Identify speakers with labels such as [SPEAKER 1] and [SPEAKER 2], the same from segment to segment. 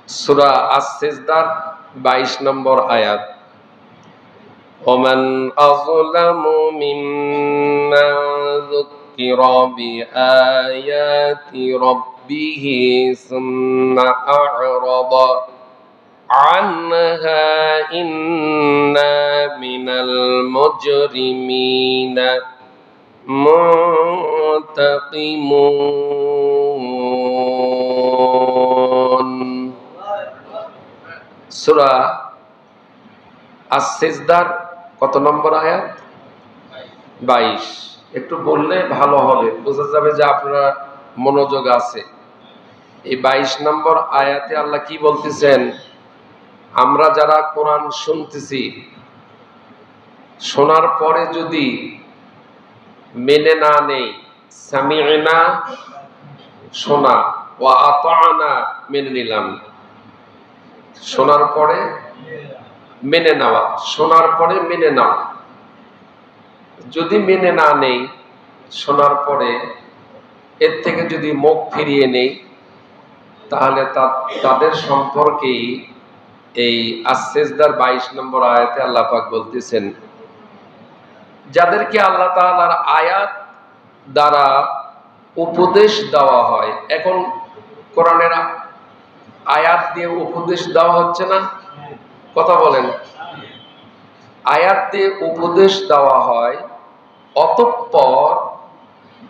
[SPEAKER 1] সূরা আস-সিজদার 22 নম্বর আয়াত। ওমান আযলামু মিম্মান যুকিরা বিআয়াতি রাব্বিহি সুম্মা আ'রাদা আনহা ইন্না মিনাল মুজরিমিনা মুনতাকিমুন। সূরা আস-সিজদার কত নম্বর আয়াত? 22। একটু বললে ভালো হবে, বোঝা যাবে যে আপনারা মনোযোগ আছে। এই 22 নম্বর আয়াতে আল্লাহ কি বলতেছেন? আমরা যারা কোরআন শুনতেছি, শোনার পরে যদি মেনে না নেই, সামি'না শোনা, ওয়া আতা'না মেনে নিলাম, শোনার পরে মেনে নেওয়া, শোনার পরে মেনে নেওয়া। যদি মেনে না নেই, শোনার পরে এর থেকে যদি মুখ ফিরিয়ে নেই, তাহলে তাদের সম্পর্কেই এই আস-সিজদার 22 নম্বর আয়াতে আল্লাহ পাক বলতেছেন, যাদেরকে আল্লাহ তাআলার আয়াত দ্বারা উপদেশ দেওয়া হয়। এখন কোরআনের আয়াত দিয়ে উপদেশ দেওয়া হচ্ছে না? কথা বলেন। আয়াত দিয়ে উপদেশ দেওয়া হয়, অতঃপর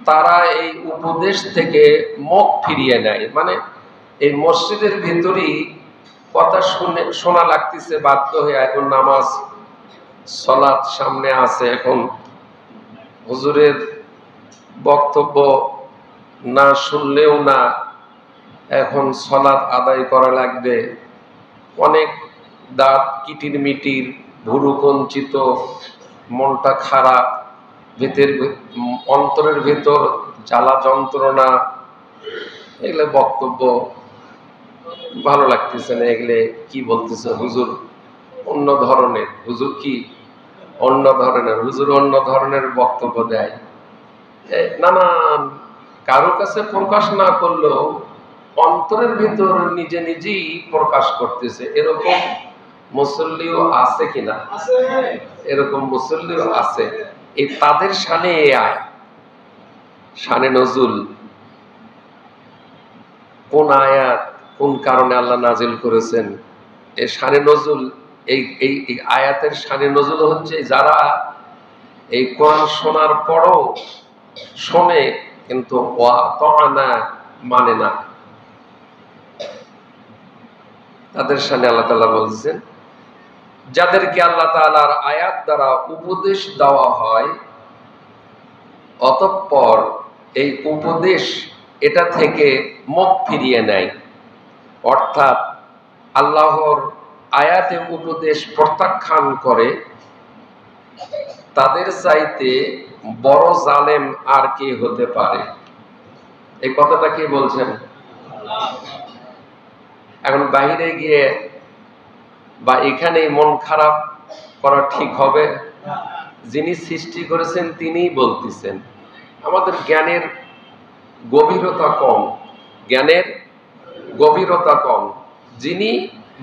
[SPEAKER 1] তারা এই উপদেশ থেকে মুখ ফিরিয়ে নেয়। মানে এই মসজিদের ভিতরই কথা শোনা লাগতেছে বাধ্য হয়ে, এখন নামাজ সালাত সামনে আছে, এখন হুজুরের বক্তব্য না শুনলেও না, এখন সালাত আদায় করা লাগবে। অনেক দাঁত কিটির মিটির, ভুরু কঞ্চিত, মনটা খারাপ, অন্তরের ভেতর জ্বালা যন্ত্রণা, এগুলো বক্তব্য ভালো লাগতেছে না। এগুলো কি বলতেছে হুজুর অন্য ধরনের, হুজুর কি অন্য ধরনের, হুজুর অন্য ধরনের বক্তব্য দেয়। নানান কারো কাছে প্রকাশ না করলেও অন্তরের ভিতর নিজে নিজেই প্রকাশ করতেছে। এরকম মুসল্লিও আছে কিনা? এরকম মুসল্লিও আছে। এই তাদের শানে এই আয়াত, শানে নজুল। কোন আয়াত কোন কারণে আল্লাহ নাজিল করেছেন, এই শানে নজুল, এই আয়াতের শানে নজুল হচ্ছে যারা এই কোরআন শোনার পরও শোনে কিন্তু ওয়া তা'না মানে না, তাদের শানে আল্লাহ তাআলা বলছেন, যাদেরকে আল্লাহ তাআলার আয়াত দ্বারা উপদেশ দেওয়া হয়, অতঃপর এই উপদেশ এটা থেকে মুখ ফিরিয়ে নেয়, অর্থাৎ আল্লাহর আয়াতে উপদেশ প্রত্যাখ্যান করে, তাদের চাইতে বড় জালেম আর কে হতে পারে? এই কথাটা কে বলছেন? এখন বাইরে গিয়ে বা এখানেই মন খারাপ করা ঠিক হবে? যিনি সৃষ্টি করেছেন তিনিই বলতেছেন। আমাদের জ্ঞানের গভীরতা কম, জ্ঞানের গভীরতা কম। যিনি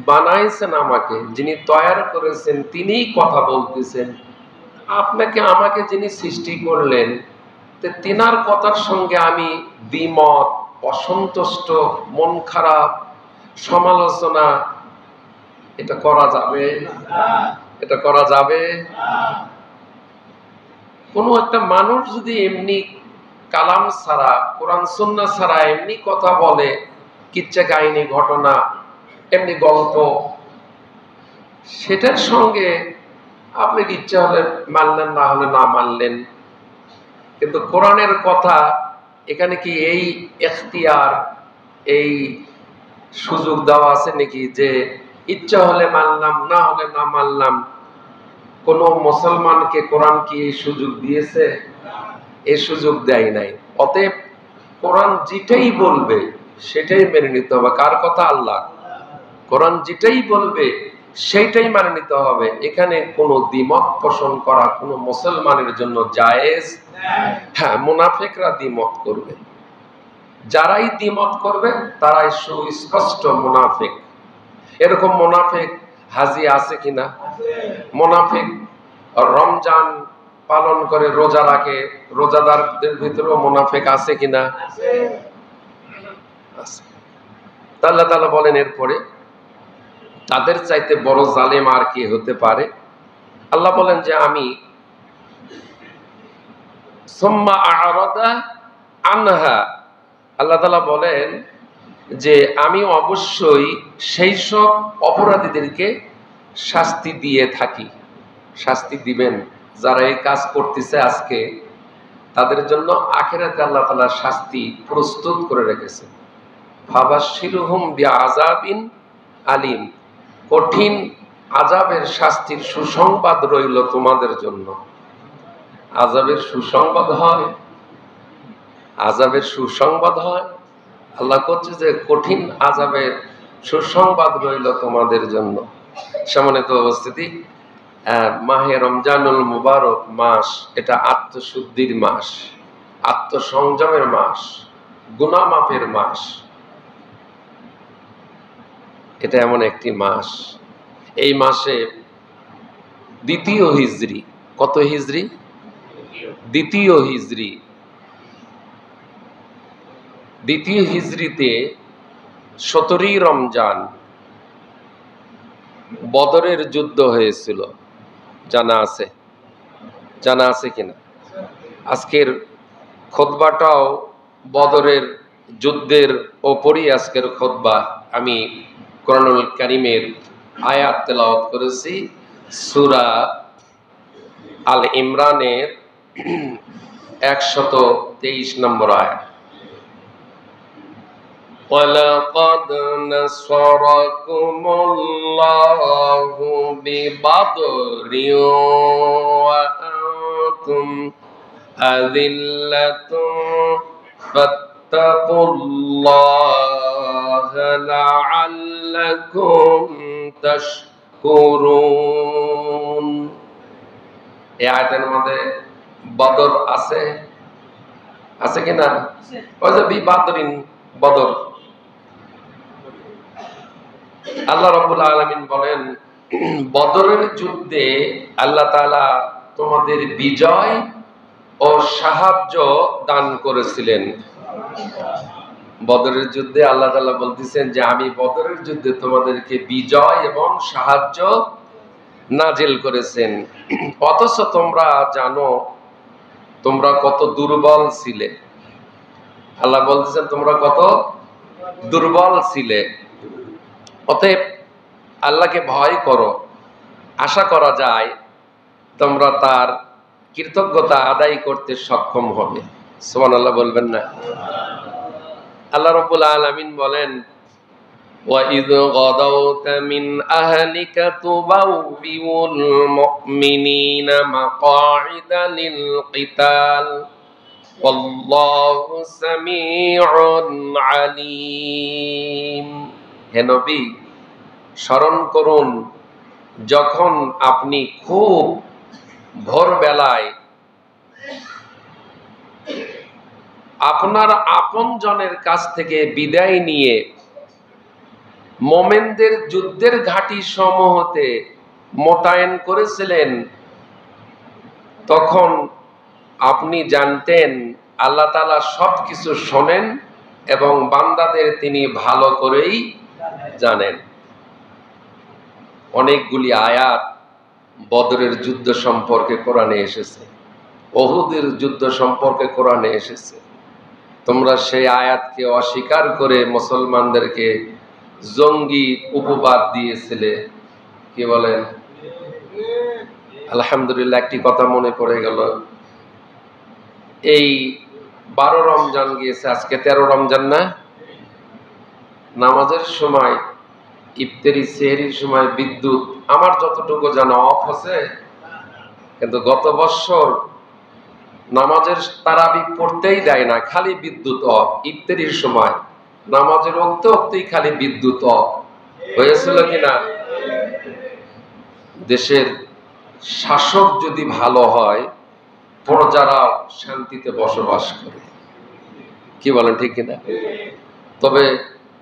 [SPEAKER 1] বানাইছেন আমাকে, যিনি তৈয়ার করেছেন, তিনিই কথা বলতেছেন। আপনাকে আমাকে যিনি সৃষ্টি করলেন, তিনার কথার সঙ্গে আমি দ্বিমত, অসন্তুষ্ট, মন খারাপ, সমালোচনা, এটা করা যাবে? এটা করা যাবে? কোনো একটা মানুষ যদি এমনি কালাম ছাড়া, কোরআন সুন্নাহ ছাড়া এমনি কথা বলে, কিচ্ছা কাহিনী, ঘটনা, এমনি গল্প, সেটার সঙ্গে আপনি ইচ্ছা হলে মানলেন, না হলে না মানলেন। কিন্তু কোরআনের কথা, এখানে কি এই এখতিয়ার, এই সুযোগ দেওয়া আছে নাকি যে ইচ্ছা হলে মানলাম, না হলে না মানলাম? কোন মুসলমানকে কোরআন কি এই সুযোগ দিয়েছে? এই সুযোগ দেয় নাই। অতএব কোরআন যেটাই বলবে সেটাই মেনে নিতে হবে। কার কথা? আল্লাহ। কোরআন যেটাই বলবে সেইটাই মানে নিতে হবে। এখানে কোনো দ্বিমত পোষণ করা কোনো মুসলমানের জন্য জায়েজ? হ্যাঁ, মুনাফিকরা দ্বিমত করবে। যারাই দ্বিমত করবে তারাই সুস্পষ্ট মুনাফিক। এরকম মুনাফিক হাজি আছে কিনা? মুনাফিক রমজান পালন করে, রোজা রাখে, রোজাদারদের ভিতরেও মুনাফিক আছে কিনা? আছে। আল্লাহ তাআলা বলেন এরপরে তাদের চাইতে বড় জালেম আর কে হতে পারে? আল্লাহ বলেন যে আমি সুম্মা আ'রাদা আনহা, আল্লাহ তাআলা বলেন যে আমি অবশ্যই সেই সব অপরাধীদেরকে শাস্তি দিয়ে থাকি, শাস্তি দিবেন। যারা এই কাজ করতেছে আজকে, তাদের জন্য আখিরাতে আল্লাহ তাআলা শাস্তি প্রস্তুত করে রেখেছে। ফাবাশশিরহুম বিআযাবিন আলিম, কঠিন আযাবের শাস্তির সুসংবাদ রইল তোমাদের জন্য। আযাবের সুসংবাদ হয়, আযাবের সুসংবাদ হয়। আল্লাহ করছে যে কঠিন আযাবের সুসংবাদ রইল তোমাদের জন্য। সম্মানিত উপস্থিতি, মাহে রমজানুল মুবারক মাস, এটা আত্মশুদ্ধির মাস, আত্মসংযমের মাস, গুনাহ মাফের মাস। এটা এমন একটি মাস, এই মাসে দ্বিতীয় হিজরি, কত হিজরি? দ্বিতীয় হিজরি। দ্বিতীয় হিজরিতে 17ই রমজান বদরের যুদ্ধ হয়েছিল, জানা আছে? জানা আছে কিনা? আজকের খুতবাটাও বদরের যুদ্ধের ওপরই আজকের খুতবা। আমি কোরআনুল কারীমের আয়াত তেলাওয়াত করেছি, সূরা আল ইমরানের 123 নম্বর আয়াত। وَلَقَدْ نَصَرَكُمُ اللَّهُ بِبَدْرٍ وَأَنْتُمْ أَذِلَّةٌ فَاتَّقُوا اللَّهَ لَعَلَّكُمْ تَشْكُرُونَ। এই আয়াতের মধ্যে বদর আছে, আছে কিনা? ওই যে বিবাদরিন, বদর। আল্লাহ রাব্বুল আলামিন বলেন বদরের যুদ্ধে আল্লাহ তাআলা তোমাদের বিজয় ও সাহায্য দান করেছিলেন। বদরের যুদ্ধে আল্লাহ তাআলা বলতেছেন যে আমি বদরের যুদ্ধে তোমাদেরকে বিজয় এবং সাহায্য নাজিল করেছেন। অথচ তোমরা জানো তোমরা কত দুর্বল ছিলে। আল্লাহ বলতেছেন তোমরা কত দুর্বল ছিলে। অতএব আল্লাহকে ভয় করো, আশা করা যায় তোমরা তার কৃতজ্ঞতা আদায় করতে সক্ষম হবে। সুবহানাল্লাহ বলবেন না? আল্লাহ রাব্বুল আলামিন বলেন وَإِذْ غَدَوْتَ مِنْ أَهْلِكَ تُبَوِّئُ الْمُؤْمِنِينَ مَقَاعِدَ لِلْقِتَالِ وَاللَّهُ سَمِيعٌ عَلِيمٌ। হে নবী, স্মরণ করুন যখন আপনি খুব ভোরবেলায় আপনার আপনজনের কাছ থেকে বিদায় নিয়ে মোমেনদের যুদ্ধের ঘাঁটি সমূহতে মোতায়েন করেছিলেন। তখন আপনি জানতেন আল্লাহ তাআলা সবকিছু শোনেন এবং বান্দাদের তিনি ভালো করেই জানেন। অনেকগুলি আয়াত বদরের যুদ্ধ সম্পর্কে কোরআনে এসেছে, উহুদের যুদ্ধ সম্পর্কে কোরআনে এসেছে। তোমরা সেই আয়াতকে অস্বীকার করে মুসলমানদেরকে জঙ্গি উপবাদ দিয়েছিলে। কি বলেন? আলহামদুলিল্লাহ, একটি কথা মনে পড়ে গেল। এই 12 রমজান গিয়েছে, আজকে 13 রমজান না? নামাজের সময় ইফতারি সেহরির সময় বিদ্যুৎ আমার যতটুকু জানা অফ আছে, কিন্তু গত বছর নামাজের তারাবি পড়তেই দেয় না, খালি বিদ্যুৎ অফ। ইফতারির সময় নামাজের ওক্তে ওক্তেই খালি বিদ্যুৎ অফ হয়েছিল কিনা? দেশের শাসক যদি ভালো হয়, প্রজারা শান্তিতে বসবাস করে। কি বলেন, ঠিক কিনা? তবে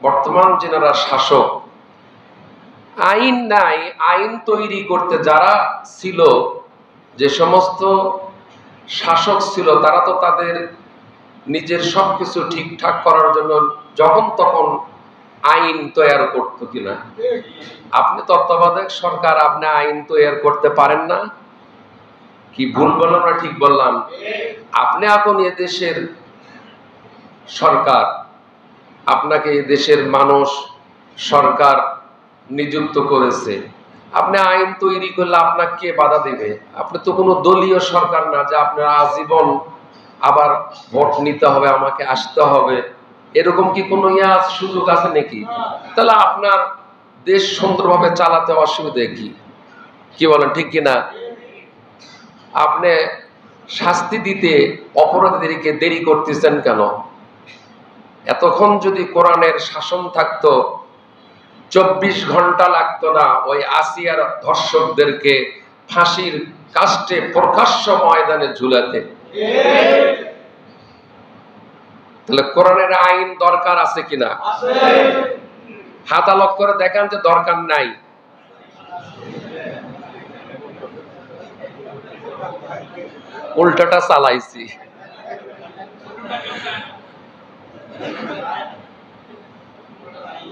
[SPEAKER 1] বর্তমান যারা শাসক, আইন নাই, আইন তৈরি করতে যারা ছিল, যে সমস্ত শাসক ছিল, তারা তো তাদের নিজের সবকিছু ঠিকঠাক করার জন্য যখন তখন আইন তৈরি করতো কিনা? আপনি তত্ত্বাবধায়ক সরকার, আপনি আইন তৈরি করতে পারেন না? কি ভুল বললাম না ঠিক বললাম? আপনি এখন এদেশের সরকার, আপনাকে এদেশের মানুষ সরকার নিযুক্ত করেছে, আপনি আইন তৈরি করলে আপনাকে কে বাধা দেবে? আপনি তো কোনো দলীয় সরকার না যে আপনার আজীবন আবার ভোট নিতে হবে, আমাকে আসতে হবে, এরকম কি কোনো সুযোগ আছে নাকি? তাহলে আপনার দেশ সুন্দরভাবে চালাতে অসুবিধা কি? কি বলেন, ঠিক কিনা? আপনি শাস্তি দিতে অপরাধীদেরকে দেরি করতেছেন কেন? এতক্ষণ যদি কোরআনের শাসন থাকতো, 24 ঘন্টা লাগতো না ওই আসিয়ার ধর্ষকদেরকে ফাঁসির কাস্টে প্রকাশ্য ময়দানে ঝুলাতে। তাহলে কোরআনের আইন দরকার আছে কিনা? হাত আলোক করে দেখান যে দরকার নাই। উল্টাটা চালাইছি।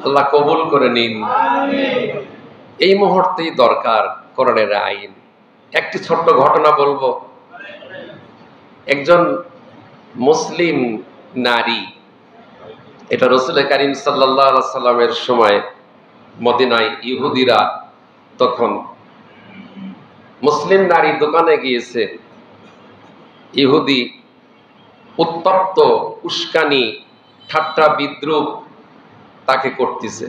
[SPEAKER 1] আল্লাহ কবুল করে নিন। এই মুহূর্তেই দরকার কোরআনের আইন। একটি ছোট্ট ঘটনা বলবো। একজন মুসলিম নারী, এটা রাসূল কারীম সাল্লাল্লাহু আলাইহি সাল্লামের সময় মদিনায় ইহুদিরা তখন মুসলিম নারী দোকানে গিয়েছে, ইহুদি উত্তপ্ত উস্কানি ঠাট্টা বিদ্রুপ তাকে করতেছে।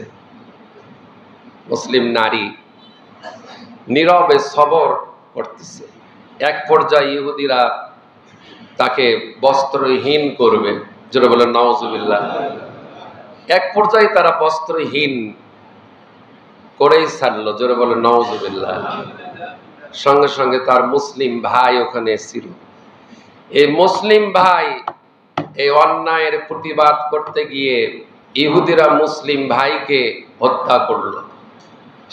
[SPEAKER 1] মুসলিম নারী নীরবে সবর করতেছে। এক পর্যায়ে ইহুদিরা তাকে বস্ত্রহীন করবে, যেটা বলে নাউজুবিল্লাহ। এক পর্যায়ে তারা বস্ত্রহীন করেই ছাড়লো, জোরে বলে নাউজুবিল্লাহ। সঙ্গে সঙ্গে তার মুসলিম ভাই ওখানে ছিল। এই মুসলিম ভাই এই অন্যায়ের প্রতিবাদ করতে গিয়ে ইহুদিরা মুসলিম ভাইকে হত্যা করলো,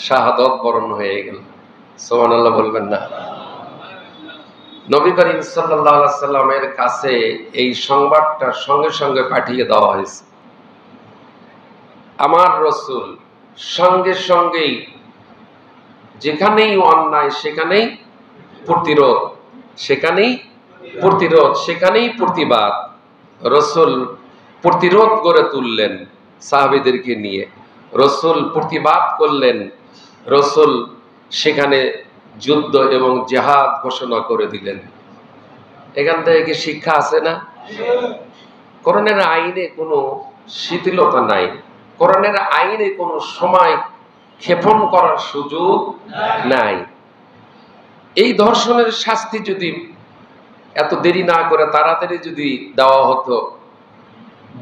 [SPEAKER 1] শাহাদত বরণ হয়ে গেল। সুবহানাল্লাহ বলবেন না? নবী করিম সাল্লাল্লাহু আলাইহি সাল্লামের কাছে এই সংবাদটা সঙ্গে সঙ্গে পাঠিয়ে দেওয়া হয়েছে। আমার রাসূল সঙ্গে সঙ্গেই যেখানেই অন্যায় সেখানেই প্রতিরোধ, সেখানেই প্রতিরোধ, সেখানেই প্রতিবাদ। রাসূল প্রতিরোধ গড়ে তুললেন সাহাবীদেরকে নিয়ে, রাসূল প্রতিবাদ করলেন, রাসূল সেখানে যুদ্ধ এবং জিহাদ ঘোষণা করে দিলেন। এখান থেকে কি শিক্ষা আছে না? কোরআনের আইনে কোনো শিথিলতা নাই, কোরআনের আইনে কোনো সময় ক্ষেপণ করার সুযোগ নাই। এই ধর্ষণের শাস্তি যদি এত দেরি না করে তাড়াতাড়ি যদি দেওয়া হতো,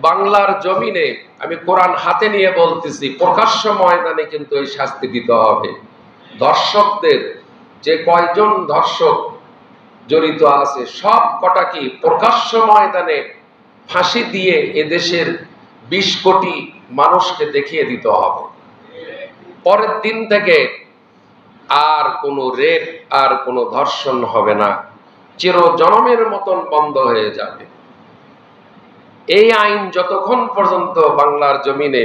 [SPEAKER 1] বাংলার জমিনে, আমি কোরআন হাতে নিয়ে বলতেছি, প্রকাশ্য ময়দানে কিন্তু এই শাস্তি দিতে হবে। ধর্ষকদের যে কয়জন ধর্ষক জড়িত আছে সব কটাকে প্রকাশ্য ময়দানে ফাঁসি দিয়ে এদেশের 20 কোটি মানুষকে দেখিয়ে দিতে হবে। পরের দিন থেকে আর কোনো রেপ, আর কোনো ধর্ষণ হবে না, চিরজনমের মতন বন্ধ হয়ে যাবে। এই আইন যতক্ষণ পর্যন্ত বাংলার জমিনে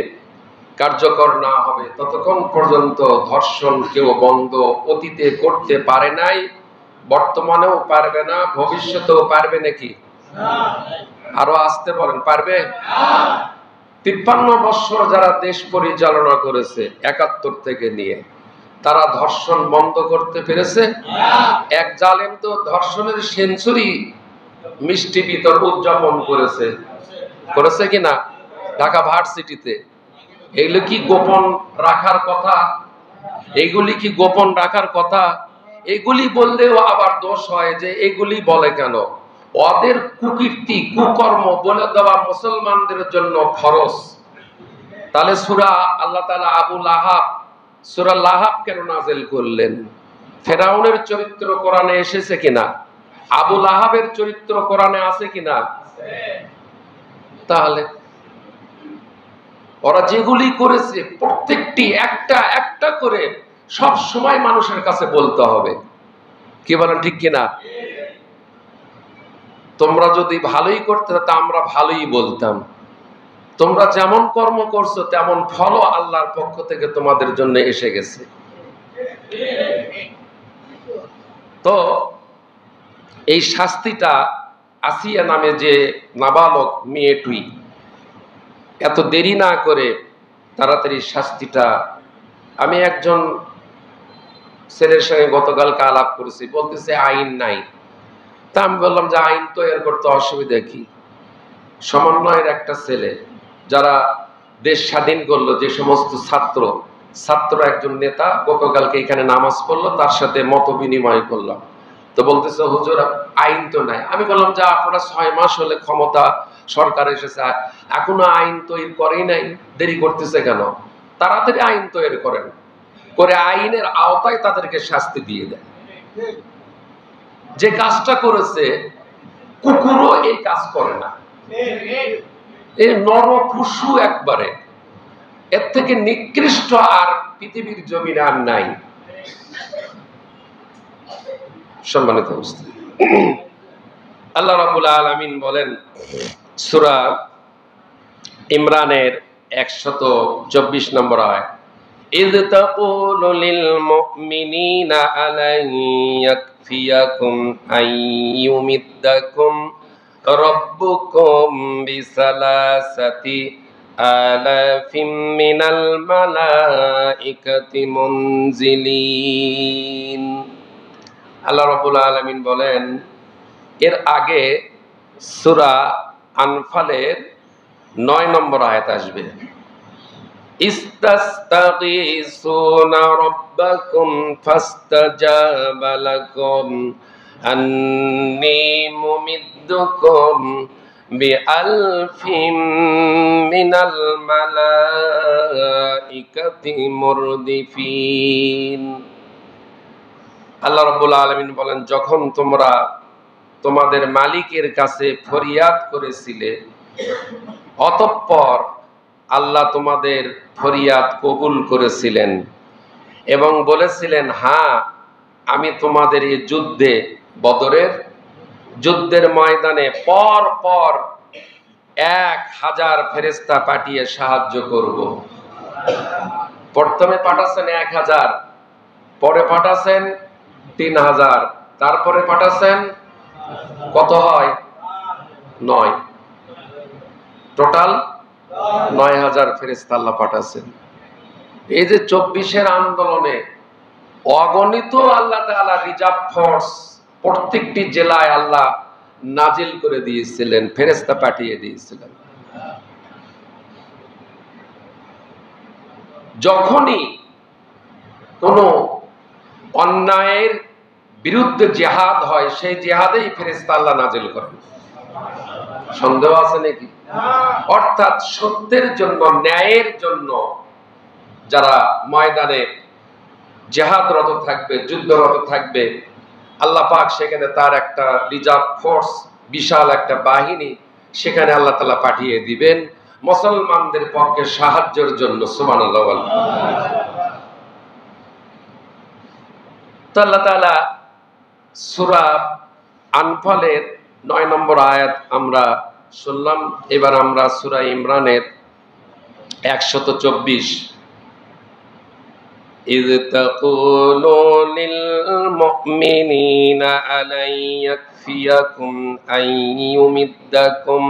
[SPEAKER 1] কার্যকর না হবে ততক্ষণ পর্যন্ত ধর্ষণ কেউ বন্ধ অতীতে করতে পারে নাই, বর্তমানেও পারবে না, ভবিষ্যতেও পারবে নাকি? আরো আসতে বলেন, পারবে? 53 বছর যারা দেশ পরিচালনা করেছে 71 থেকে নিয়ে, তারা ধর্ষণ বন্ধ করতে পেরেছে? এক জালেম তো ধর্ষণের সেঞ্চুরি মিষ্টি বিতর উদযাপন করেছে, করেছে কিনা ঢাকা ভার্সিটিতে। এগুলো কি গোপন রাখার কথা? এগুলি কি গোপন রাখার কথা? এগুলি বললেও আবার দোষ হয় যে এগুলি বলে কেন? ওদের কুকীর্তি কুকর্ম বলে দেওয়া মুসলমানদের জন্য ফরজ। তাহলে সূরা আল্লাহ তাআলা আবু লাহাব, সূরা লাহাব কেন নাযিল করলেন? ফেরাউনের চরিত্র কোরআনে এসেছে কিনা? আবু লাহাবের চরিত্র কোরআনে আছে কিনা? তাহলে ওরা যেগুলি করেছে প্রত্যেকটি একটা একটা করে সব সময় মানুষের কাছে বলতে হবে। কি বলেন ঠিক কিনা? তোমরা যদি ভালোই করতে তা আমরা ভালোই বলতাম, তোমরা যেমন কর্ম করছো তেমন ফল আল্লাহর পক্ষ থেকে তোমাদের জন্য এসে গেছে। তো এই শাস্তিটা আসিয়া নামে যে নাবালক মেয়েটি এত দেরি না করে তাড়াতাড়ি শাস্তিটা, আমি একজন ছেলের সঙ্গে গতকালকে আলাপ করেছি, বলতেছে আইন নাই। তা আমি বললাম যে আইন তৈরি করতে অসুবিধা কি? সমন্বয়ের একটা ছেলে, যারা দেশ স্বাধীন করলো, যে সমস্ত ছাত্র একজন নেতা গতকালকে এখানে নামাজ পড়লো, তার সাথে মত বিনিময় করলাম। তো বলতেছে হুজুর আইন তো নাই। আমি বললাম যে আপনারা 6 মাস হলে ক্ষমতা সরকার এসেছে, এখনো আইন তৈরি করেই নাই, দেরি করতেছে কেন? তাড়াতাড়ি আইন তৈরি করেন, করে আইনের আওতায় তাদেরকে শাস্তি দিয়ে দেয়। যে কাজটা করেছে কুকুরও এই কাজ করে না, এই নরপশু একবারে, এর থেকে নিকৃষ্ট আর পৃথিবীর জমিনে আর নাই। সম্মানিত উপস্থিতি, আল্লাহ রাব্বুল আলামিন বলেন সূরা ইমরানের 124 নম্বর আয়াত, ইয তাকুলু লিল মুমিনিনা আলাই ইয়াকফিয়াকুম আইয়ুমিদ্দাকুম রাব্বুকুম বিসালাসাতি আলাফিম মিনাল মালাইকাতি মুনজিলিন। আল্লাহ রাব্বুল আলামিন বলেন, এর আগে সূরা আনফালের 9 নম্বর আয়াত আসবে, ইস্তাস্তাগীসুনা রাব্বাকুম ফাস্তাজাবা লাকুম আন্নী মুমিদ্দুকুম বিআলফিম মিনাল মালাইকাতি মুরদিফিন। আল্লাহ রাব্বুল আলামিন বলেন, যখন তোমরা তোমাদের মালিকের কাছে ফরিয়াদ করেছিলে, অতঃপর আল্লাহ তোমাদের ফরিয়াদ কবুল করেছিলেন এবং বলেছিলেন, হ্যাঁ আমি তোমাদের এই যুদ্ধে, বদরের যুদ্ধের ময়দানে পর পর 1000 ফেরেশতা পাঠিয়ে সাহায্য করব। প্রথমে পাঠাচ্ছেন 1000, পরে পাঠাচ্ছেন 3000, তারপরে পাঠাচ্ছেন কত হয়? 9, টোটাল 9000 ফেরেশতা আল্লাহ পাঠাচ্ছেন। এই যে 24-এর আন্দোলনে অগণিত আল্লাহ তাআলা রিজার্ভ ফোর্স প্রত্যেকটি জেলায় আল্লাহ নাজিল করে দিয়েছিলেন, ফেরেশতা পাঠিয়ে দিয়েছিলেন। যখনই কোনো অন্যায়ের বিরুদ্ধে জিহাদ হয়, সেই জিহাদেই ফেরেশতা আল্লাহ নাজিল করেন। সন্দেহ আছে নাকি? অর্থাৎ সত্যের জন্য, ন্যায়ের জন্য যারা ময়দানে জিহাদরত থাকবে, যুদ্ধরত থাকবে, আল্লাহ পাক সেখানে তার একটা রিজার্ভ ফোর্স, বিশাল একটা বাহিনী সেখানে আল্লাহ তাআলা পাঠিয়ে দিবেন মুসলমানদের পক্ষে সাহায্যের জন্য। সুবহানাল্লাহ। তো আল্লাহ তাআলা সূরা আনফালের 9 নম্বর আয়াত আমরা শুনলাম। এবার আমরা সূরা ইমরানের 124, ইয তাকুলু লিল মুমিনিনা আলাই ইয়াকফিয়াকুম আইয়ুমিদ্দাকুম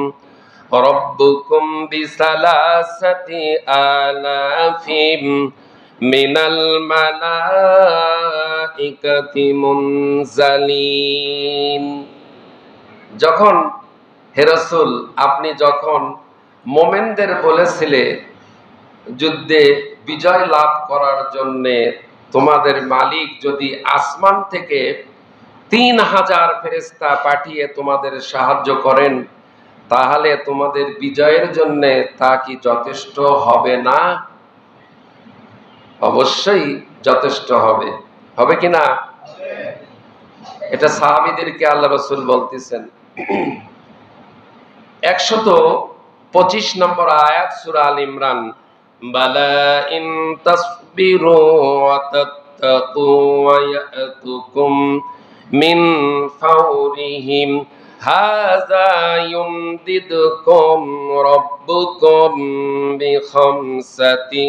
[SPEAKER 1] রাব্বুকুম বিসালাসাতি আলাফিম মিনাল মালাইকাতি মুনজালিন। যখন হে রাসূল, আপনি যখন মুমিনদের বলেছিলে যুদ্ধে বিজয় লাভ করার জন্য তোমাদের মালিক যদি আসমান থেকে 3000 ফেরেশতা পাঠিয়ে তোমাদের সাহায্য করেন, তাহলে তোমাদের বিজয়ের জন্য তা কি যথেষ্ট হবে না? অবশ্যই যথেষ্ট হবে। হবে কি না? এটা সাহাবীদেরকে আল্লাহ রাসূল বলতেছেন। 25 নম্বর আয়াত সূরা আল ইমরান, বালা ইন তাসবিরু ওয়া তাত্তাকু ওয়া ইয়াতুকুম মিন ফাওরিহিম হাযা ইউমদিদকুম রাব্বুকুম বিখামসাতি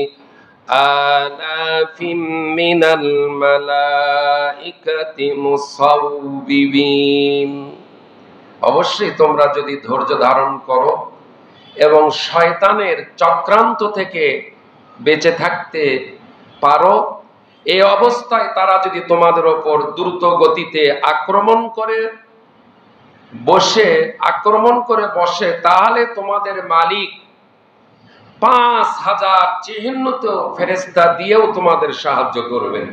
[SPEAKER 1] আলাফিম মিনাল মালাইকাতি মুসাউবিবিন। অবশ্যই তোমরা যদি ধৈর্য ধারণ করো এবং শয়তানের চক্রান্ত থেকে বেঁচে থাকতে পারো, এই অবস্থায় তারা যদি তোমাদের ওপর দ্রুত গতিতে আক্রমণ করে বসে, তাহলে তোমাদের মালিক 5000 চিহ্নিত ফেরেশতা দিয়েও তোমাদের সাহায্য করবেন।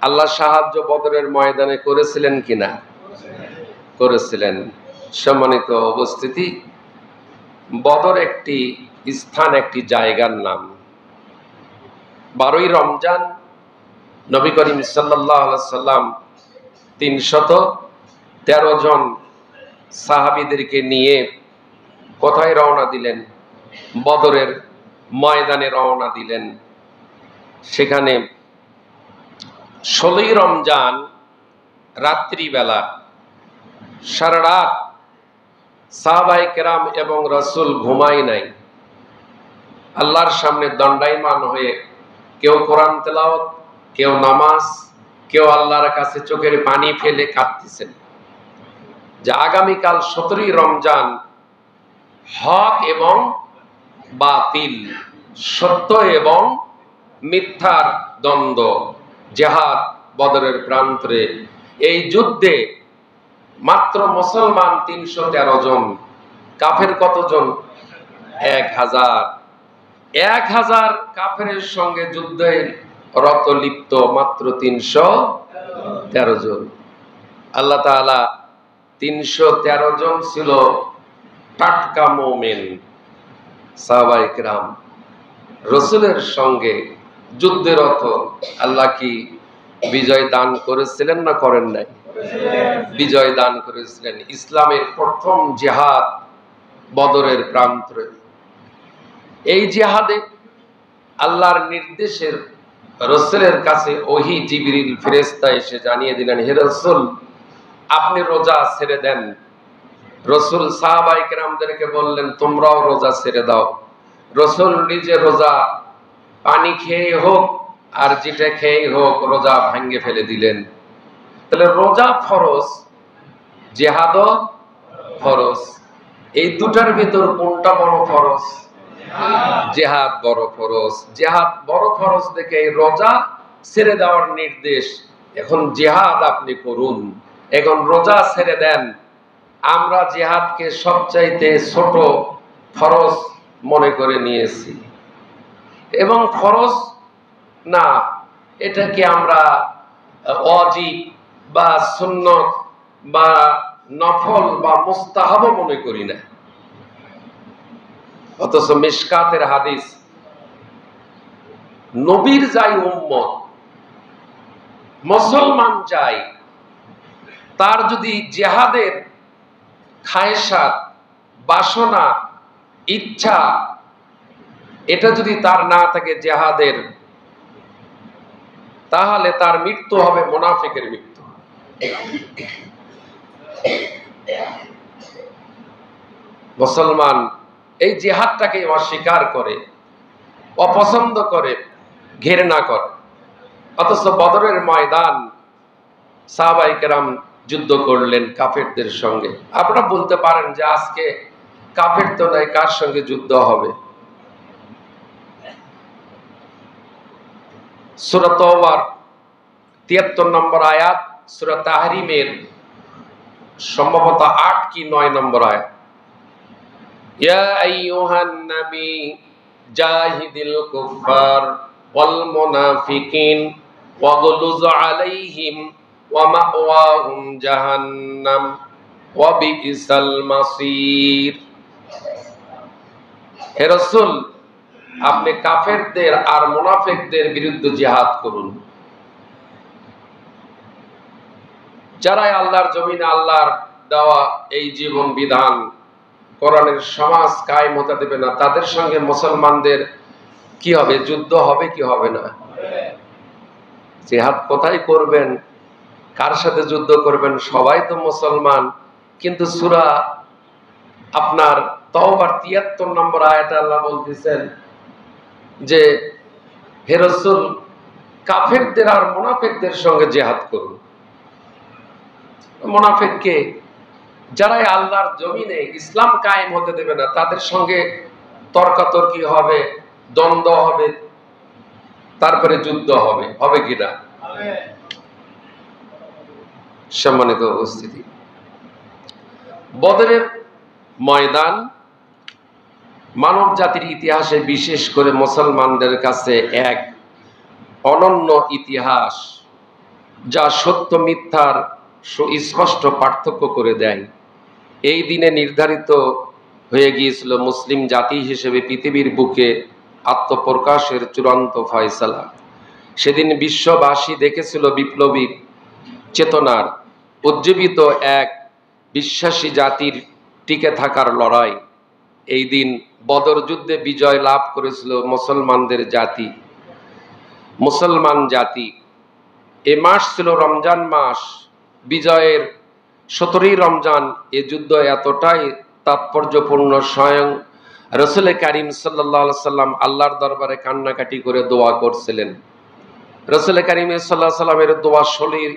[SPEAKER 1] আল্লাহ সাহায্য বদরের ময়দানে করেছিলেন কিনা? করেছিলেন। সম্মানিত উপস্থিতি, বদর একটি স্থান, একটি জায়গার নাম। 12ই রমজান নবী করিম সাল্লাল্লাহু আলাইহি সাল্লাম 313 জন সাহাবীদেরকে নিয়ে কোথায় রওনা দিলেন? বদরের ময়দানে রওনা দিলেন। সেখানে 16ই রমজান রাত্রিবেলা সারা রাত সাহাবায়ে কেরাম এবং রাসূল ঘুমায় নাই। আল্লাহর সামনে দণ্ডায়মান হয়ে কেউ কোরআন তেলাওয়াত, কেউ নামাজ, কেউ আল্লাহর কাছে চোখের পানি ফেলে কাঁদতেছেন যে আগামীকাল 17ই রমজান হক এবং বাতিল, সত্য এবং মিথ্যার দ্বন্দ্ব, জিহাদ বদরের প্রান্তরে। এই যুদ্ধে মাত্র মুসলমান 313 জন, কাফের কতজন? 1000 কাফেরের সঙ্গে যুদ্ধে লিপ্ত মাত্র 313 জন। আল্লাহ তাআলা 313 জন ছিল টাটকা মুমিন সাহাবায়ে কেরাম, রাসূলের সঙ্গে যুদ্ধরত। আল্লাহ কি বিজয় দান করেছিলেন না করেন নাই? বিজয় দান করেছিলেন। ইসলামের প্রথম জিহাদ বদরের প্রান্তরে। এই জিহাদে আল্লাহর নির্দেশের রাসূলের কাছে ওহী জিবরিল ফেরেশতা এসে জানিয়ে দিলেন, হে রাসূল, আপনি রোজা ছেড়ে দেন। রাসূল সাহাবায়ে কেরামদেরকে বললেন, তোমরাও রোজা ছেড়ে দাও। রাসূল নিজে রোজা পানি খেয়ে হোক আর যেটা খেয়ে হোক রোজা ভাঙ্গে ফেলে দিলেন। তাহলে রোজা ফরজ, জিহাদও ফরজ। এই দুটার ভিতর কোনটা বড় ফরজ? জিহাদ বড় ফরজ। জিহাদ বড় ফরজ দেখে রোজা ছেড়ে দেওয়ার নির্দেশ। এখন জিহাদ আপনি করুন, এখন রোজা ছেড়ে দেন। আমরা জিহাদকে সবচাইতে ছোট ফরজ মনে করে নিয়েছি এবং ফরজ না, এটাকে আমরা ওয়াজিব বা সুন্নত বা নফল বা মুস্তাহাব মনে করি না। অথচ মিশকাতের হাদিস, নবীর যাই উম্মত, মুসলমান যাই, তার যদি জিহাদের খায়সাত, বাসনা, ইচ্ছা এটা যদি তার না থাকে জিহাদের, তাহলে তার মৃত্যু হবে মুনাফিকের মৃত্যু। মুসলমান এই জিহাদটাকে অস্বীকার করে, অপছন্দ করে, ঘৃণা করে। অথচ বদরের ময়দান সাহাবায়ে কেরাম যুদ্ধ করলেন কাফেরদের সঙ্গে। আপনারা বলতে পারেন যে আজকে কাফের তো নাই, কার সঙ্গে যুদ্ধ হবে? সূরা তাওবার 73 নম্বর আয়াত, সূরা তাহরিমের সম্ভবত 8 কি 9 নম্বর আয়াত, ইয়া আইয়ুহান নবী জাহিদিল কুফার ওয়াল মুনাফিকিন ওয়াগলুজ আলাইহিম ওয়া মাওয়াহুম জাহান্নাম ওয়া বিইসাল মাসির। হে রাসূল, আপনি কাফেরদের আর মুনাফিকদের বিরুদ্ধে জিহাদ করুন। যারা আল্লাহর জমিনে আল্লাহর দেওয়া এই জীবন বিধান কোরআনের সমাজ কায়েম হতে দেবে না, তাদের সঙ্গে মুসলমানদের কি হবে? যুদ্ধ হবে কি হবে না? জিহাদ কোথায় করবেন, কার সাথে যুদ্ধ করবেন? সবাই তো মুসলমান। কিন্তু সূরা আপনার তাওবার ৭৩ নম্বর আয়াতে আল্লাহ বলতেছেন যে হে রাসূল, কাফেরদের আর মুনাফিকদের সঙ্গে জিহাদ করুন। মুনাফিককে যারাই আল্লাহর জমিনে ইসলাম কায়েম হতে দেবে না, তাদের সঙ্গে তর্কাতর্কি হবে, দ্বন্দ্ব হবে, তারপরে যুদ্ধ হবে, হবে কিনা? সম্মানিত উপস্থিতি, বদরের ময়দান মানব জাতির ইতিহাসে, বিশেষ করে মুসলমানদের কাছে এক অনন্য ইতিহাস, যা সত্য মিথ্যার সুস্পষ্ট পার্থক্য করে দেয়। এই দিনে নির্ধারিত হয়ে গিয়েছিল মুসলিম জাতি হিসেবে পৃথিবীর বুকে আত্মপ্রকাশের চূড়ান্ত ফয়সালা। সেদিন বিশ্ববাসী দেখেছিল বিপ্লবী চেতনার উজ্জীবিত এক বিশ্বাসী জাতির টিকে থাকার লড়াই। এই দিন বদর যুদ্ধে বিজয় লাভ করেছিল মুসলমানদের জাতি, মুসলমান জাতি। এ মাস ছিল রমজান মাস, বিজয়ের 17ই রমজান। এ যুদ্ধ এতটাই তাৎপর্যপূর্ণ, স্বয়ং রাসূল কারীম সাল্লাল্লাহু আলাইহি সাল্লাম আল্লাহর দরবারে কান্নাকাটি করে দোয়া করছিলেন। রাসূল কারীম সাল্লাল্লাহু আলাইহি সাল্লামের দোয়া 16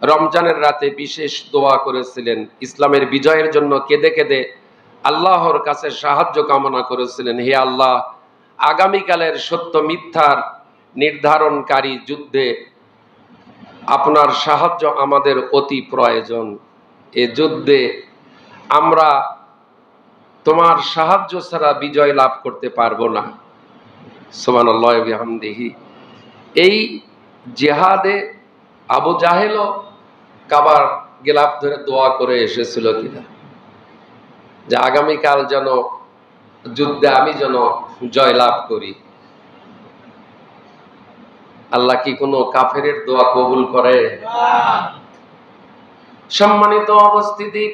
[SPEAKER 1] রমজানের রাতে বিশেষ দোয়া করেছিলেন। ইসলামের বিজয়ের জন্য কেঁদে কেঁদে আল্লাহর কাছে সাহায্য কামনা করেছিলেন। হে আল্লাহ, আগামীকালের সত্য মিথ্যার নির্ধারণকারী যুদ্ধে আপনার সাহায্য আমাদের অতি প্রয়োজন। এ যুদ্ধে আমরা তোমার সাহায্য ছাড়া বিজয় লাভ করতে পারবো না। সুবহানাল্লাহ ওয়া বিহামদিহি। এই জিহাদে আবু জাহেলও কাবার গিলাফ ধরে দোয়া করে এসেছিল কিনা, যে আগামীকাল যেন যুদ্ধে আমি যেন জয় লাভ করি। আল্লাহ কি কোনো কাফেরের দোয়া কবুল করে? সম্মানিত উপস্থিতি,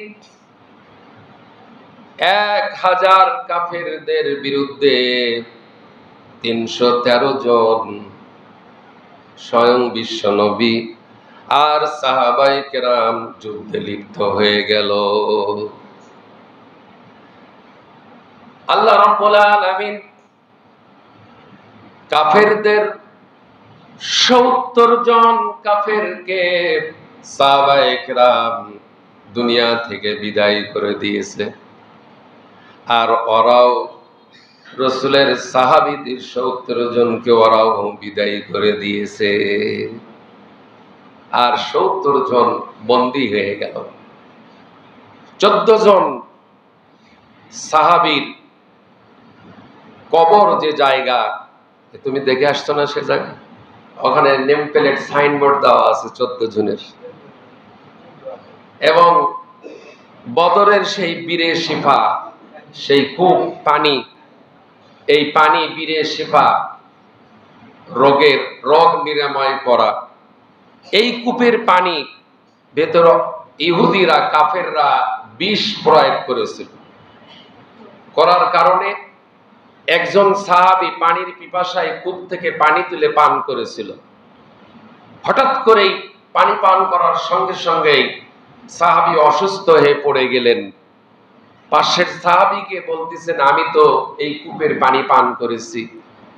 [SPEAKER 1] 1000 কাফেরদের বিরুদ্ধে 313 জন স্বয়ং বিশ্ব নবী আর সাহাবায়ে কেরাম যুদ্ধে লিপ্ত হয়ে গেল। আল্লাহ রাব্বুল আলামিন কাফেরদের 70 জন কাফেরকে সাহাবায়ে কেরাম দুনিয়া থেকে বিদায় করে দিয়েছে। আর ওরাও রাসূলের সাহাবীদের 70 জনকে ওরাও বিদায় করে দিয়েছে। আর 70 জন বন্দী হয়ে গেল। 14 জন সাহাবীর কবর যে জায়গা, তুমি দেখে আসছো না সে জায়গা? ওখানে নেম প্লেট সাইনবোর্ড দেওয়া আছে 14 জনের। এবং বদরের সেই বীরে শিফা, সেই কূপ পানি, এই পানি বীরে শিফা, রোগের রোগ নিরাময় করা। এই কূপের পানি ভেতর ইহুদিরা, কাফেররা বিষ প্রয়োগ করেছিল। করার কারণে একজন সাহাবী পানির পিপাসায় কূপ থেকে পানি তুলে পান করেছিল। হঠাৎ করেই পানি পান করার সঙ্গে সঙ্গেই সাহাবী অসুস্থ হয়ে পড়ে গেলেন। পাশের সাহাবীকে বলতেছেন, আমি তো এই কূপের পানি পান করেছি,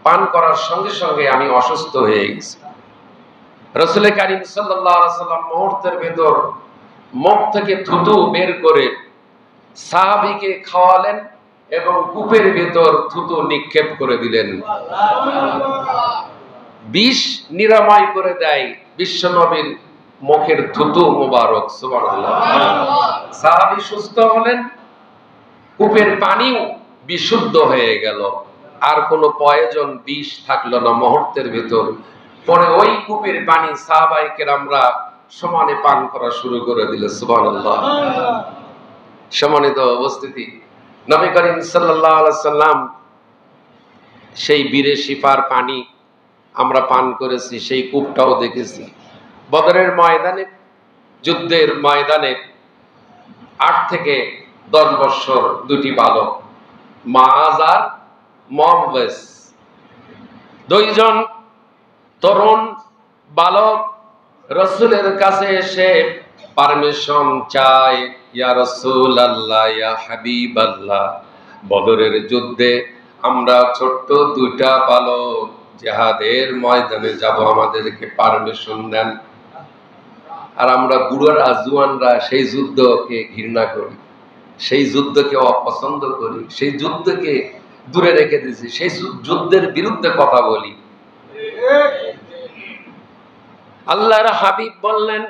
[SPEAKER 1] পান করার সঙ্গে সঙ্গে আমি অসুস্থ হয়ে গেছি। রাসূল কারীম সাল্লাল্লাহু আলাইহি সাল্লাম মুহূর্তের ভেতর মুখ থেকে থুতু বের করে সাহাবীকে খাওয়ালেন এবং কূপের ভেতর থুতু নিক্ষেপ করে দিলেন। বিষ নিরাময় করে দেয় বিশ্বনবীর মুখের থুতু মুবারক। সুবহানাল্লাহ। সাহাবী সুস্থ হলেন, কূপের পানিও বিশুদ্ধ হয়ে গেল, আর কোনো প্রয়োজন বিষ থাকলো না মুহূর্তের ভেতর। পরে ওই কূপের পানি সাহাবায়ে কেরামরা সমানে পান করা শুরু করে দিল। সুবহানাল্লাহ। সম্মানিত উপস্থিতি, নবী করিম সাল্লাল্লাহু আলাইহি সাল্লাম সেই বীরে শিফার পানি আমরা পান করেছি, সেই কূপটাও দেখেছি। বদরের ময়দানে, যুদ্ধের ময়দানে 8 থেকে 10 বছর দুটি বালক, মাআজ আর মুআওয়াজ, দুইজন তরুণ বালক রাসূলের কাছে এসে পারমিশন চায়, ইয়া রাসূলুল্লাহ, ইয়া হাবিবাল্লাহ, বদরের যুদ্ধে আমরা ছোট্ট দুইটা বালক জিহাদের ময়দানে যাব, আমাদেরকে পারমিশন দেন। আর আমরা বুড়োরা জুয়ানরা সেই যুদ্ধকে ঘৃণা করি, সেই যুদ্ধকে অপছন্দ করি, সেই যুদ্ধকে দূরে রেখে দিয়েছি, সেই যুদ্ধের বিরুদ্ধে কথা বলি। আল্লাহর হাবিব বললেন,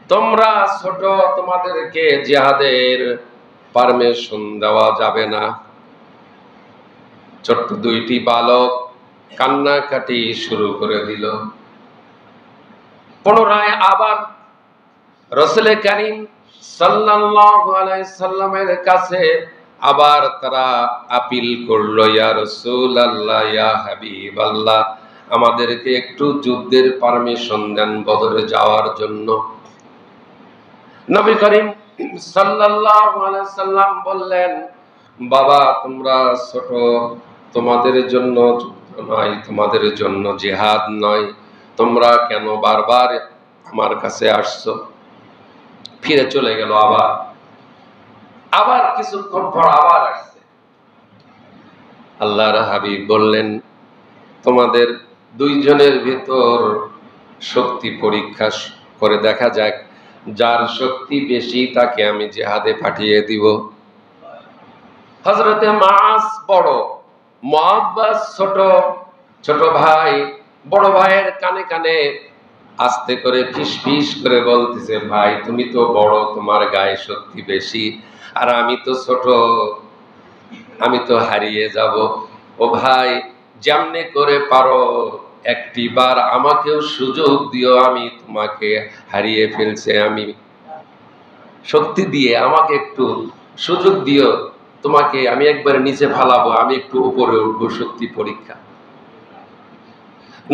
[SPEAKER 1] তোমরা ছোট, তোমাদেরকে জিহাদের পারমিশন দেওয়া যাবে না। ছোট্ট দুইটি বালক কান্নাকাটি শুরু করে দিল। পুনরায় আবার রাসূল কারীম সাল্লাল্লাহু আলাইহি সাল্লামের কাছে আবার তারা আপিল করলো, ইয়া রাসূলুল্লাহ, ইয়া হাবিবাল্লাহ, আমাদেরকে একটু যুদ্ধের পারমিশন দেন বদরে যাওয়ার জন্য। নবী করিম সাল্লাল্লাহু আলাইহি সাল্লাম বললেন, বাবা তোমরা ছোট, তোমাদের জন্য যুদ্ধ নয়, তোমাদের জন্য জিহাদ নয়, তোমরা কেন বারবার আমার কাছে আসছো? ফিরে চলে গেল। আবার কিছুক্ষণ পর আবার আসছে। আল্লাহর হাবিব বললেন, তোমাদের দুইজনের ভিতর শক্তি পরীক্ষা করে দেখা যাক, যার শক্তি বেশি তাকে আমি জিহাদে পাঠিয়ে দিব। হযরতে মাআজ বড়, মুআওয়াজ ছোট। ছোট ভাই বড় ভাইয়ের কানে কানে আস্তে করে ফিসফিস করে বলতেছে, ভাই তুমি তো বড়, তোমার গায়ে শক্তি বেশি, আর আমি তো ছোট, আমি তো হারিয়ে যাব। ও ভাই, যেমনে করে পারো একটিবার আমাকেও সুযোগ দিও, আমি তোমাকে হারিয়ে ফেলছে, আমি শক্তি দিয়ে আমাকে একটু সুযোগ দিও, তোমাকে আমি একবার নিচে ফালাবো, আমি একটু উপরে উঠবো, শক্তি পরীক্ষা।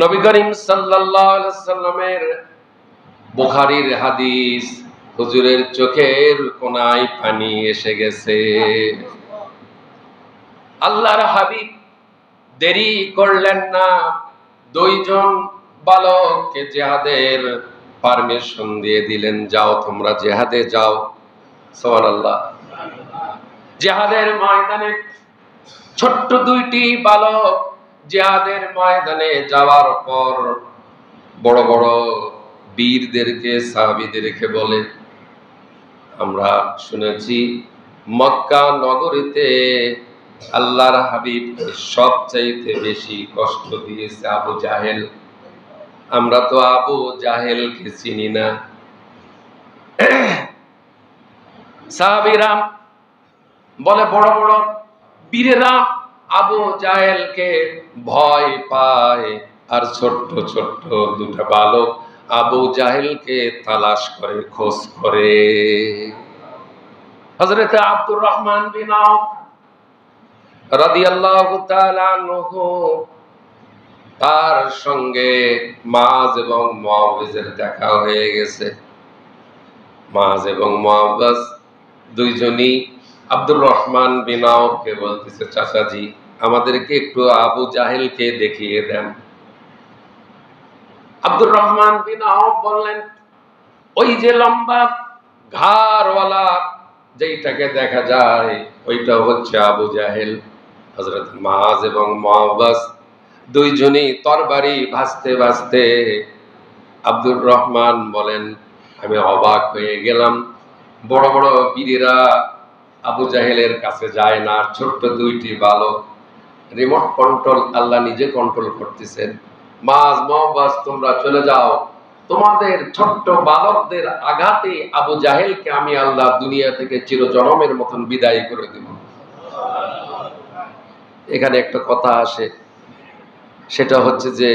[SPEAKER 1] নবী করিম সাল্লাল্লাহু আলাইহি সাল্লামের বুখারীর হাদিস, হুজুরের চোখের কোনায় পানি এসে গেছে। আল্লাহর হাবিব দেরি করলেন না, দুইজন বালককে জিহাদের পারমিশন দিয়ে দিলেন, যাও তোমরা জিহাদে যাও। সুবহানাল্লাহ। জিহাদের ময়দানে ছোট্ট দুইটি বালক জিহাদের ময়দানে যাওয়ার পর বড় বড় বীরদেরকে, সাহাবীদেরকে বলে, আমরা শুনেছি মক্কা নগরীতে আল্লাহর হাবিব সবচাইতে বেশি কষ্ট দিয়েছে আবু জাহেল। আমরা তো আবু জাহেলকে চিনি না। সাহাবীরা বলে, বড় বড় বীরেরা আবু জাহেলকে ভয় পায়, আর ছোট্ট ছোট্ট দুটা বালক আবু জাহেলকে তালাশ করে, খোঁজ করে। হযরত আব্দুর রহমান বিন আওফ রাদিয়াল্লাহু তাআলা আনহু, তার সঙ্গে মাআজ এবং মুআওয়াজের দেখা হয়ে গেছে। মাআজ এবং মুআওয়াজ দুইজনই আব্দুর রহমান বিন আওফকে বলতেছে, চাচাজি আমাদেরকে একটু আবু জাহেলকে দেখিয়ে দেন। আব্দুর রহমান বিন আওফ বললেন, ওই যে লম্বা ঘাড়ওয়ালা যেটাকে দেখা যায় ওইটা হচ্ছে আবু জাহেল। হযরত মাআজ এবং মুআওয়াজ দুইজনই তরবারি ভাঁজতে ভাঁজতে, আব্দুর রহমান বলেন, আমি অবাক হয়ে গেলাম, বড় বড় বীরেরা আবু জাহেলের কাছে যায় না, ছোট্ট দুইটি বালক, রিমোট কন্ট্রোল আল্লাহ নিজে কন্ট্রোল করতেছেন। মাআজ, মুআওয়াজ তোমরা চলে যাও, তোমাদের ছোট্ট বালকদের আঘাতে আবু জাহেলকে আমি আল্লাহ দুনিয়া থেকে চিরজনমের মতন বিদায় করে দেব। এখানে একটা কথা আসে, সেটা হচ্ছে যে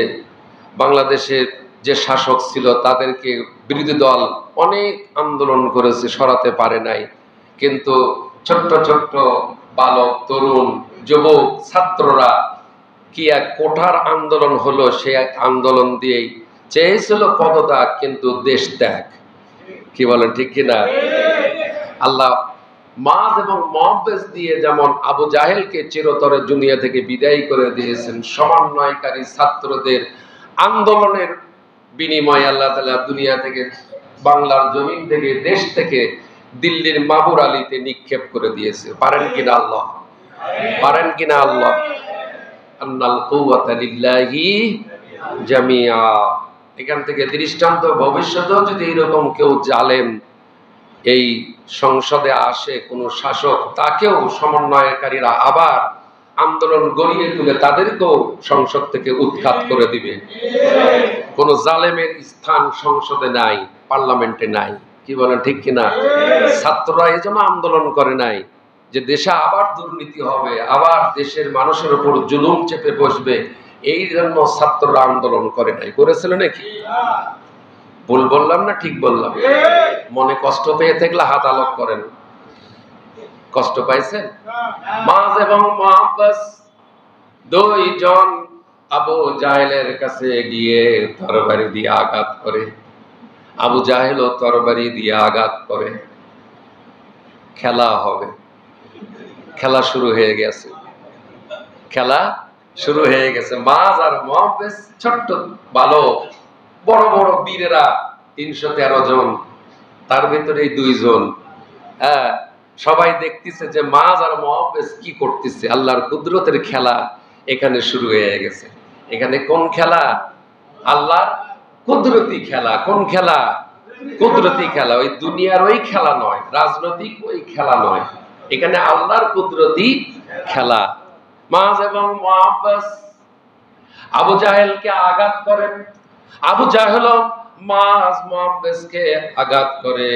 [SPEAKER 1] বাংলাদেশের যে শাসক ছিল তাদেরকে বিরোধী দল অনেক আন্দোলন করেছে, সরাতে পারে নাই, কিন্তু ছোট্ট ছোট্ট বালক, তরুণ, যুবক, ছাত্ররা কি এক কোঠার আন্দোলন হলো, সে এক আন্দোলন দিয়েই চেয়েছিল পদত্যাগ, কিন্তু দেশ ত্যাগ। কি বলেন, ঠিক কিনা? আল্লাহ মাজ এবং মুআব্বাস দিয়ে যেমন আবু জাহেলকে চিরতরে দুনিয়া থেকে বিদায় করে দিয়েছেন, সমন্বয়কারী ছাত্রদের আন্দোলনের বিনিময়ে আল্লাহ তাআলা দুনিয়া থেকে, বাংলার জমিন থেকে, দেশ থেকে দিল্লির মাবুর আলীতে নিক্ষেপ করে দিয়েছে। পারেন কিনা আল্লাহ? পারেন কিনা আল্লাহ? আন্নাল কুওয়াতা লিল্লাহি জামিআ। এখান থেকে দৃষ্টান্ত, ভবিষ্যতেও যদি এরকম কেউ জালেম এই সংসদে আসে, কোন শাসক, তাকেও সমন্বয়কারীরা আবার আন্দোলন গড়িয়ে তুলে তাদেরকেও সংসদ থেকে উৎখাত করে দিবে। কোন জালেমের স্থান সংসদে নাই, পার্লামেন্টে নাই। কি বলেন, ঠিক কিনা? ছাত্ররা এই জন্য আন্দোলন করে নাই যে দেশে আবার দুর্নীতি হবে, আবার দেশের মানুষের উপর জুলুম চেপে বসবে, এই জন্য ছাত্ররা আন্দোলন করে নাই। করেছিল নাকি? ভুল বললাম না ঠিক বললাম? মনে কষ্ট পেয়ে থাকলে হাত আলোক করেন। কষ্ট পাইছেন? মাজ এবং মুআব্বাস দুইজন আবু জাহেলের কাছে গিয়ে তরবারি দিয়ে আঘাত করে। আবু জাহেলও তরবারি দিয়ে আঘাত করে। খেলা হবে। খেলা শুরু হয়ে গেছে। খেলা শুরু হয়ে গেছে। মাজ আর মুআব্বাস ছোট্ট বালক, বড় বড় বীরেরা ৩১৩ জন, তার ভিতরে দুইজন। হ্যাঁ, সবাই দেখতেছে যে মাজ আর মুআব্বাস কি করতেছে। আল্লাহর কুদরতের খেলা এখানে শুরু হয়ে গেছে। এখানে কোন খেলা? আল্লাহর কুদরতি খেলা। কোন খেলা? কুদরতি খেলা। ওই দুনিয়ার ওই খেলা নয়, রাজনৈতিক ওই খেলা নয়, এখানে আল্লাহর কুদরতি খেলা। মাজ এবং মুআব্বাস আবু জাহেলকে আঘাত করেন। আবু জাহেল মাজ মুআব্বাসকে আঘাত করে।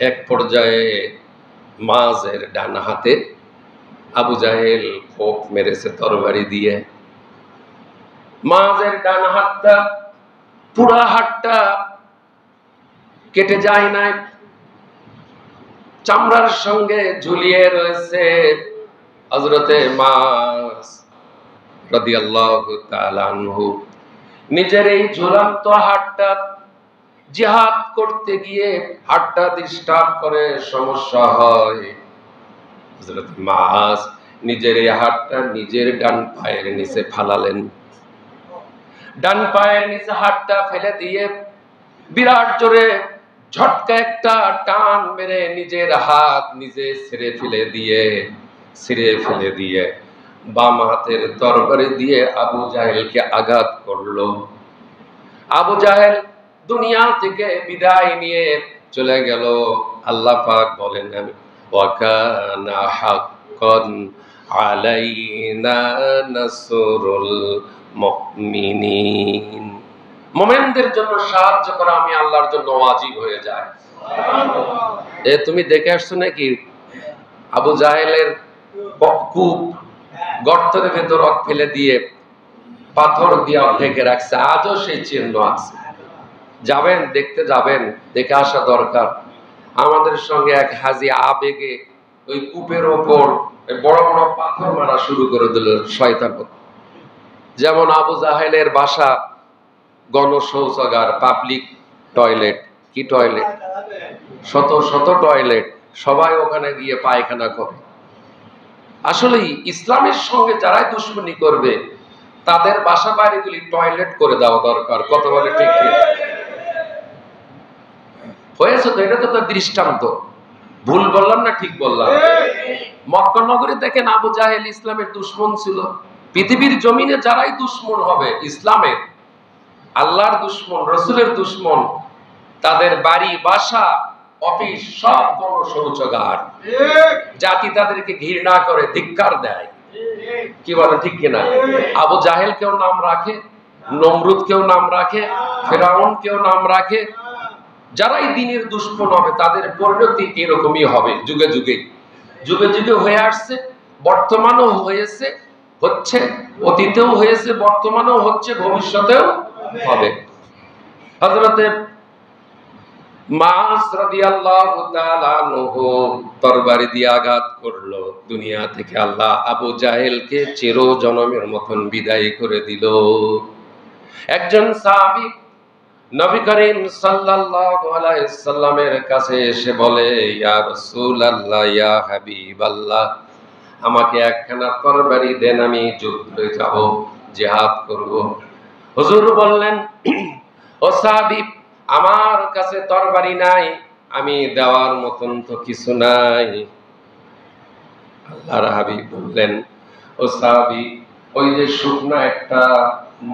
[SPEAKER 1] এক পর্যায়ে মাজের ডান হাতে আবু জাহেল খোপ মেরেছে তরবারি দিয়ে। মাজের ডান হাতটা, পুরা হাতটা কেটে যায় নাই, চামড়ার সঙ্গে ঝুলিয়ে রয়েছে। হযরতে মাজ রাদিয়াল্লাহু তাআলা আনহু নিজের এই ঝুলন্ত হাতটা জিহাদ করতে গিয়ে হাতটা ডিস্টার্ব করে, সমস্যা হয়। হযরত মাজ নিজের এই হাতটা নিজের ডান পায়ের নিচে ফালালেন। ডান পায়ের নিচে হাতটা ফেলে দিয়ে বিরাট জোরে ঝটকা একটা টান মেরে নিজের হাত নিজে ছিঁড়ে ফেলে দিয়ে বাম হাতের তরবারি দিয়ে আবু জাহেলকে আঘাত করলো। আবু জাহেল দুনিয়া থেকে বিদায় নিয়ে চলে গেল। আল্লাহ পাক বলেন, ওয়া কানা হাক্কান আলাইনা নাসরুল মুমিনিন। মুমিনদের জন্য সাহায্য করা আমি আল্লাহর জন্য ওয়াজিব হয়ে যায়। তুমি দেখে আসছো নাকি আবু জাহেলের কূপ, গর্তের ভেতর ফেলে দিয়ে পাথর দিয়ে ঢেকে রাখছে, আজও সেই চিহ্ন আছে। যাবেন, দেখতে যাবেন, দেখে আসা দরকার। আমাদের সঙ্গে এক হাজি আবেগে ওই কূপের ওপর বড় বড় পাথর মারা শুরু করে দিল শয়তান। যেমন আবু জাহেলের বাসা গণশৌচাগার, পাবলিক টয়লেট, কি টয়লেট, শত শত টয়লেট, সবাই ওখানে গিয়ে পায়খানা করে। আসলে ইসলামের সঙ্গে যারাই দুশ্মনী করবে তাদের বাসা বাড়িগুলি টয়লেট করে দেওয়া দরকার। কত বলে ঠিক হয়েছে তো? এটা তো তার দৃষ্টান্ত। ভুল বললাম না ঠিক বললাম? মক্কা নগরে দেখেন আবু জাহেল ইসলামের দুশ্মন ছিল। পৃথিবীর জমিনে যারাই দুশ্মন হবে ইসলামের, আল্লাহর দুশ্মন, রসুলের দুশ্মন, তাদের বাড়ি, বাসা, অফিস সব গণশৌচাগার। জাতি তাদেরকে ঘৃণা করে, ধিক্কার দেয়। কি বলে ঠিক কিনা? আবু জাহেল কেউ নাম রাখে, নমরুদ কেউ নাম রাখে, ফেরাউন কেউ নাম রাখে। যারাই দ্বীনের দুশ্মন হবে তাদের পরিণতি এরকমই হবে। যুগে যুগে হয়ে আসছে, বর্তমানেও হয়েছে, হচ্ছে, অতীতেও হয়েছে, বর্তমানেও হচ্ছে, ভবিষ্যতেও হবে। হযরতে মাজ রাদিয়াল্লাহু তাআলা আনহু তরবারি দিয়ে আঘাত করলো। দুনিয়া থেকে আল্লাহ আবু জাহেলকে চিরজনমের মতন বিদায় করে দিল। একজন সাহাবী নবী করিম সাল্লাল্লাহু আলাইহি সাল্লামের কাছে এসে বলে, ইয়া রাসূলুল্লাহ, ইয়া হাবিবাল্লাহ, আমাকে একখানা তরবারি দেন, আমি যুদ্ধে যাব, জিহাদ করব। হুজুর বললেন, ও সাহাবী, আমার কাছে তরবারি নাই, আমি দেওয়ার মতন তো কিছু নাই। আল্লাহর হাবিব বললেন, ও সাহাবী, ওই যে শুকনা একটা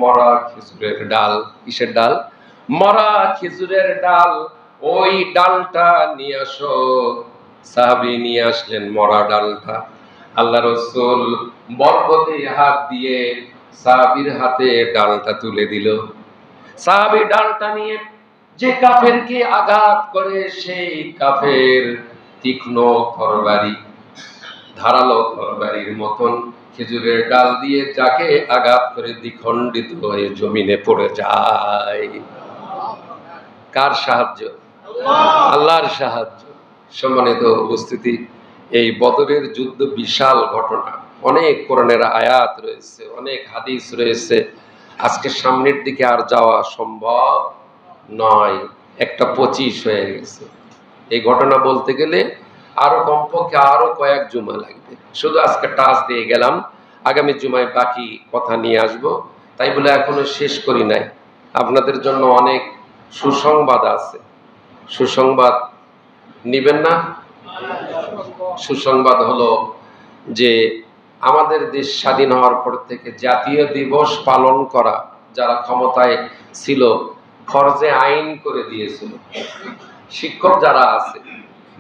[SPEAKER 1] মরা খেজুরের ডাল, কিসের ডাল? মরা খেজুরের ডাল, ওই ডালটা নিয়ে আসো। সাহাবী নিয়ে আসলেন মরা ডালটা। আল্লাহ রাসূল বরকতে হাত দিয়ে সাহাবীর হাতে ডালটা তুলে দিল। সাহাবী ডালটা নিয়ে যে কাফেরকে আঘাত করে, সেই কাফের তীক্ষ্ণ তরবারি, ধারালো তরবারির মতন খেজুরের ডাল দিয়ে যাকে আঘাত করে দ্বিখণ্ডিত হয়ে জমিনে পড়ে যায়। কার সাহায্য? আল্লাহর সাহায্য। সম্মানিত উপস্থিতি, এই বদরের যুদ্ধ বিশাল ঘটনা, অনেক কোরআনের আয়াত রয়েছে, অনেক হাদিস রয়েছে। আজকে সামনের দিকে আর যাওয়া সম্ভব নয়, 1:25 হয়ে গেছে। এই ঘটনা বলতে গেলে আরো কমপক্ষে আরো কয়েক জুমা লাগবে। শুধু আজকে টাচ দিয়ে গেলাম, আগামী জুমায় বাকি কথা নিয়ে আসব। তাই বলে এখনো শেষ করি নাই, আপনাদের জন্য অনেক সুসংবাদ আছে। সুসংবাদ নিবেন না? সুসংবাদ হলো যে আমাদের দেশ স্বাধীন হওয়ার পর থেকে জাতীয় দিবস পালন করা যারা ক্ষমতায় ছিল ফরজে আইন করে দিয়েছিল। শিক্ষক যারা আছে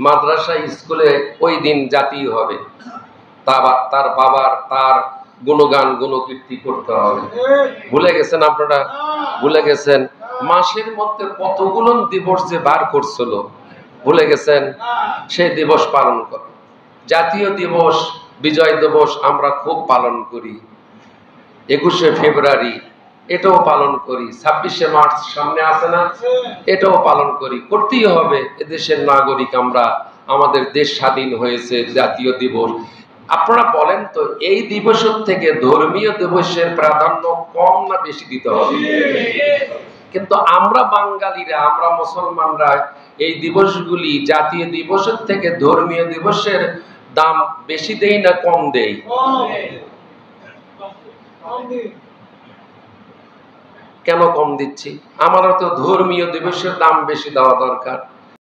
[SPEAKER 1] মাদ্রাসা স্কুলে ওই দিন জাতীয় হবে, তার বাবার তার গুণগান গুণকীর্তি করতে হবে। ভুলে গেছেন আপনারা? ভুলে গেছেন? মাসের মধ্যে কতগুলো দিবস যে বার করছিল, ভুলে গেছেন? সেই দিবস পালন করে। জাতীয় দিবস, বিজয় দিবস আমরা খুব পালন করি। 21শে ফেব্রুয়ারি এটাও পালন করি। 26শে মার্চ সামনে আসে না, এটাও পালন করি, করতেই হবে। এদেশের নাগরিক আমরা, আমাদের দেশ স্বাধীন হয়েছে, জাতীয় দিবস। আপনারা বলেন তো, এই দিবসের থেকে ধর্মীয় দিবসের প্রাধান্য কম না বেশি দিতে হবে? কিন্তু আমরা বাঙালিরা, আমরা মুসলমানরা এই দিবসগুলি, জাতীয় দিবসের থেকে ধর্মীয় দিবসের দাম বেশি দেই না কম দেই? কেন কম দিচ্ছি? আমারও তো ধর্মীয় দিবসের দাম বেশি দেওয়া দরকার।